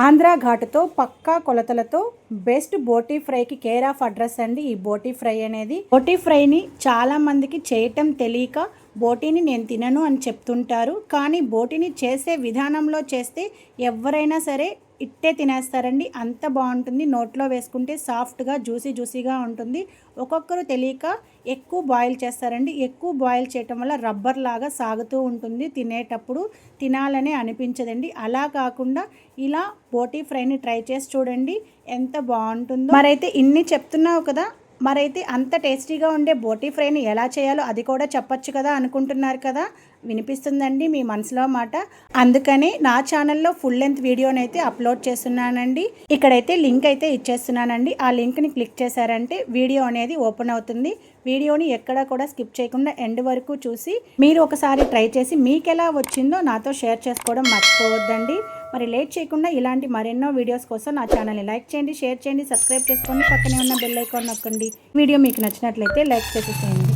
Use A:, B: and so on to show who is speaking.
A: ఆంధ్ర ఘాటుతో పక్కా కొలతలతో బెస్ట్ బోటీ ఫ్రైకి care of address అండి ఈ బోటీ ఫ్రై అనేది. బోటీ ఫ్రైని చాలా మందికి చేయటం తెలియక బోటీని నేను తినను అని చెప్తుంటారు. కానీ బోటీని చేసే విధానంలో చేస్తే ఎవరైనా సరే ఇట్టే తినేస్తారండి. అంత బాగుంటుంది. నోట్లో వేసుకుంటే సాఫ్ట్గా జ్యూసీగా ఉంటుంది. ఒక్కొక్కరు తెలియక ఎక్కువ బాయిల్ చేస్తారండి. ఎక్కువ బాయిల్ చేయటం వల్ల రబ్బర్ లాగా సాగుతూ ఉంటుంది. తినేటప్పుడు తినాలనే అనిపించదండి. అలా కాకుండా ఇలా బోటీ ఫ్రైని ట్రై చేసి చూడండి ఎంత బాగుంటుందో. మరైతే ఇన్ని చెప్తున్నావు కదా, మరైతే అంత టేస్టీగా ఉండే బోటీ ఫ్రైని ఎలా చేయాలో అది కూడా చెప్పచ్చు కదా అనుకుంటున్నారు కదా. వినిపిస్తుందండి మీ మనసులో మాట. అందుకని నా ఛానల్లో ఫుల్ లెంత్ వీడియోని అయితే అప్లోడ్ చేస్తున్నానండి. ఇక్కడైతే లింక్ అయితే ఇచ్చేస్తున్నానండి. ఆ లింక్ని క్లిక్ చేశారంటే వీడియో అనేది ఓపెన్ అవుతుంది. వీడియోని ఎక్కడా కూడా స్కిప్ చేయకుండా ఎండ్ వరకు చూసి మీరు ఒకసారి ట్రై చేసి మీకు ఎలా వచ్చిందో నాతో షేర్ చేసుకోవడం మర్చిపోవద్దండి. మరి లేట్ చేయకుండా ఇలాంటి మరెన్నో వీడియోస్ కోసం నా ఛానల్ని లైక్ చేయండి, షేర్ చేయండి, సబ్స్క్రైబ్ చేసుకోండి, పక్కనే ఉన్న బెల్ ఐకాన్ నొక్కండి. వీడియో మీకు నచ్చినట్లయితే లైక్ చేసేసేయండి.